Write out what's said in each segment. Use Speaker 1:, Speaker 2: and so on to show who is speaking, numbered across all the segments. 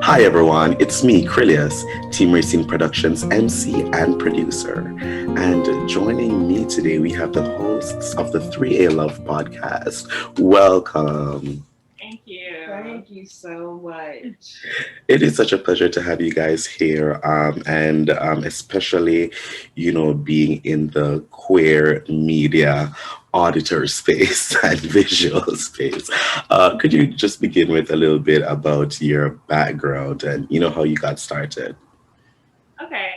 Speaker 1: Hi everyone, it's me, Krylios, Team Rayceen Productions MC and producer. And joining me today, we have the hosts of the 3ALove podcast. Welcome.
Speaker 2: Thank you.
Speaker 3: Thank you so much.
Speaker 1: It is such a pleasure to have you guys here, and especially, being in the queer media auditor space and visual space. Could you just begin with a little bit about your background and how you got started?
Speaker 2: Okay,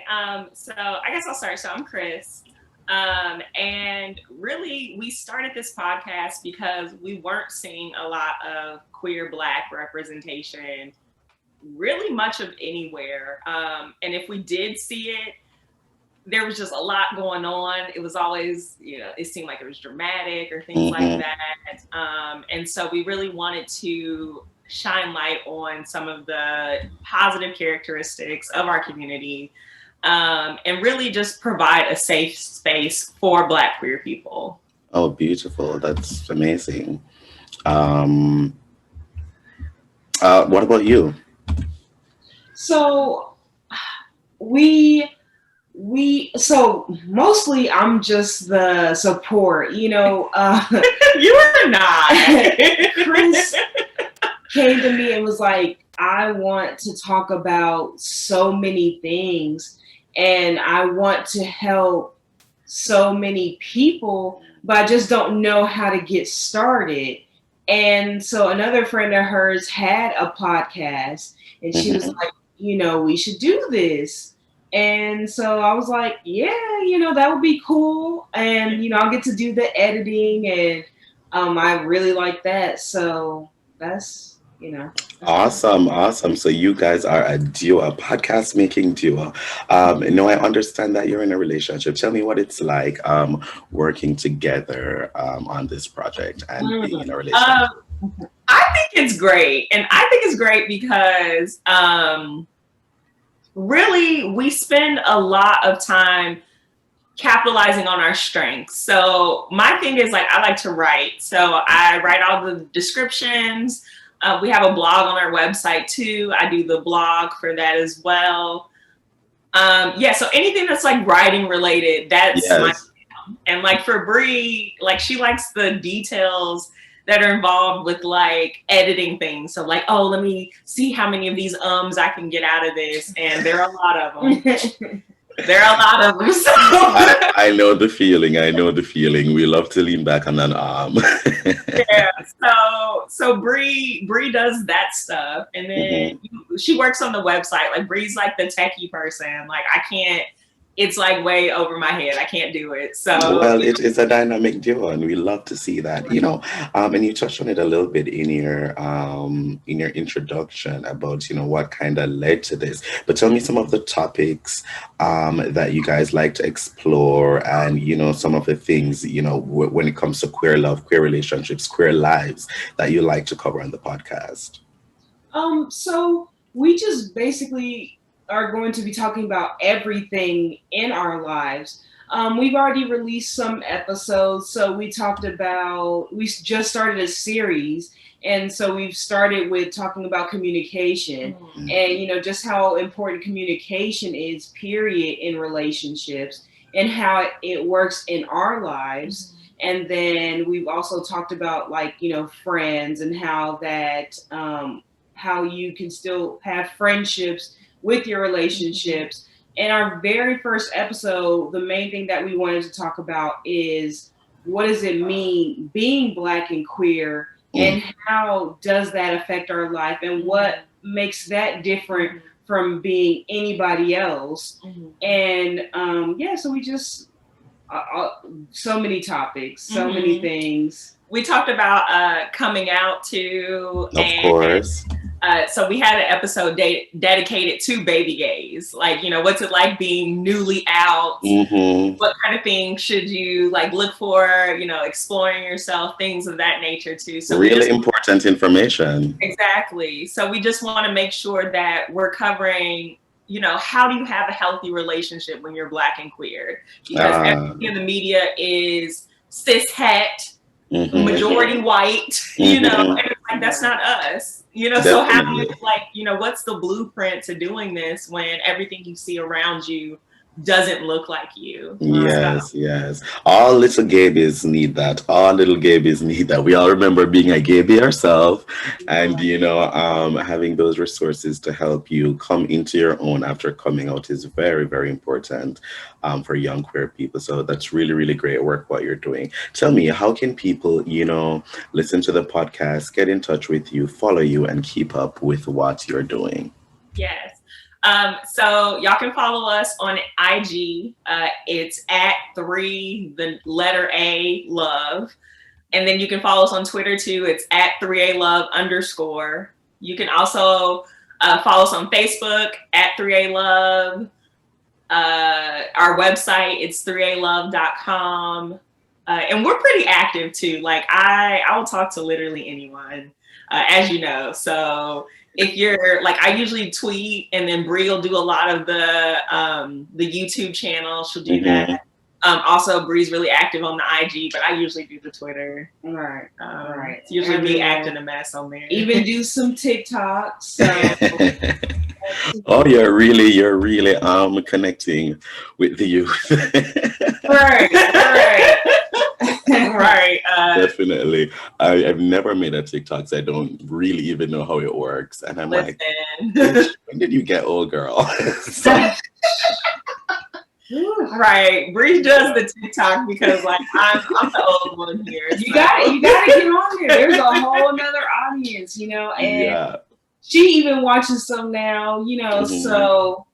Speaker 2: so I guess I'll start. So I'm Kris. And really, we started this podcast because we weren't seeing a lot of queer Black representation, really much of anywhere. And if we did see it, there was just a lot going on. It was always, it seemed like it was dramatic or things like
Speaker 1: Mhm.
Speaker 2: that. And so we really wanted to shine light on some of the positive characteristics of our community, and really just provide a safe space for Black queer people.
Speaker 1: Oh, beautiful. That's amazing. Um, what about you?
Speaker 3: So we mostly I'm just the support,
Speaker 2: You are not.
Speaker 3: Kris came to me and was like, I want to talk about so many things and I want to help so many people, but I just don't know how to get started. And so another friend of hers had a podcast and she was
Speaker 1: Mhm.
Speaker 3: like, we should do this. And so I was like, yeah, that would be cool. And, I'll get to do the editing and I really like that. So that's
Speaker 1: Awesome, awesome. So you guys are a duo, a podcast making duo. No, I understand that you're in a relationship. Tell me what it's like working together on this project and being in a relationship.
Speaker 2: I think it's great. And I think it's great because really we spend a lot of time capitalizing on our strengths. So my thing is like I like to write. So I write all the descriptions. We have a blog on our website too. I do the blog for that as well. Yeah, so anything that's like writing related, that's my
Speaker 1: Yes.
Speaker 2: and like for Bree, like she likes the details that are involved with like editing things. So like, oh, let me see how many of these I can get out of this, and there are a lot of them. There are a lot of them. So
Speaker 1: I know the feeling. I know the feeling. We love to lean back on an arm.
Speaker 2: yeah, so Bree does that stuff, and then
Speaker 1: Mhm.
Speaker 2: she works on the website. Like Bree's like the techie person. Like I can't. It's like way over my head. I can't do it. So
Speaker 1: Well, it is a dynamic duo, and we love to see that. And you touched on it a little bit in your introduction about what kind of led to this. But tell me some of the topics that you guys like to explore, and some of the things when it comes to queer love, queer relationships, queer lives that you like to cover on the podcast.
Speaker 3: So we just basically are going to be talking about everything in our lives. We've already released some episodes. So we just started a series. And so we've started with talking about communication and, just how important communication is, period, in relationships and how it works in our lives. And then we've also talked about like, friends and how you can still have friendships with your relationships. In our very first episode, the main thing that we wanted to talk about is what does it mean being Black and queer,
Speaker 1: Mm.
Speaker 3: and how does that affect our life, and what makes that different from being anybody else. And yeah, so we just so many topics, so many things.
Speaker 2: we talked about coming out too,
Speaker 1: Of
Speaker 2: and
Speaker 1: course.
Speaker 2: so we had an episode dedicated to baby gays. Like, what's it like being newly out?
Speaker 1: Hmm.
Speaker 2: What kind of things should you like look for? Exploring yourself, things of that nature too. So we
Speaker 1: Really
Speaker 2: just
Speaker 1: important information.
Speaker 2: exactly. So we just want to make sure that we're covering. How do you have a healthy relationship when you're Black and queer? Because
Speaker 1: Uh,
Speaker 2: everything in the media is cis het.
Speaker 1: Mm-hmm.
Speaker 2: majority white,
Speaker 1: Mm-hmm.
Speaker 2: and it's like, that's not us, so how do you,
Speaker 1: Definitely.
Speaker 2: like, what's the blueprint to doing this when everything you see around you doesn't look like you? So,
Speaker 1: Yes, yes. All little Gabies need that. All little Gabies need that. We all remember being a Gaby ourselves and, having those resources to help you come into your own after coming out is very, very important for young queer people. So that's really, really great work what you're doing. Tell me, how can people, listen to the podcast, get in touch with you, follow you, and keep up with what you're doing?
Speaker 2: yes. So y'all can follow us on IG. It's at 3ALove. And then you can follow us on Twitter too. It's at 3ALove_. You can also follow us on Facebook at 3ALove. Our website, it's 3alove.com. And we're pretty active too. Like I will talk to literally anyone, as you know. So if you're like, I usually tweet, and then Bree will do a lot of the YouTube channel. She'll do
Speaker 1: Mm-hmm.
Speaker 2: that. Also, Bree's really active on the IG, but I usually do the Twitter.
Speaker 3: Right.
Speaker 2: It's usually me acting a mess on there.
Speaker 3: Even do some TikToks. So.
Speaker 1: Oh, you're really connecting with the youth.
Speaker 3: Right.
Speaker 2: Right.
Speaker 1: Definitely. I've never made a TikTok, so I don't really even know how it works. And I'm like, when did you get old, girl? So,
Speaker 2: right. Bree does the TikTok because like I'm the old one here.
Speaker 3: You gotta get on there. There's a whole another audience, and
Speaker 1: yeah.
Speaker 3: she even watches some now,
Speaker 1: Mhm.
Speaker 3: so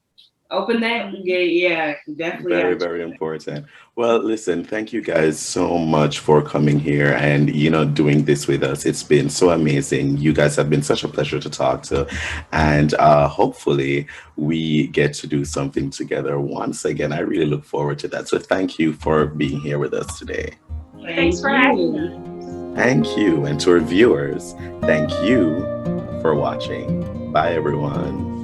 Speaker 3: open that. Yeah, definitely.
Speaker 1: Very, very important. Well, listen, thank you guys so much for coming here and, doing this with us. It's been so amazing. You guys have been such a pleasure to talk to. And hopefully we get to do something together once again. I really look forward to that. So thank you for being here with us today.
Speaker 2: Thanks for having us.
Speaker 1: Thank you. And to our viewers, thank you for watching. Bye, everyone.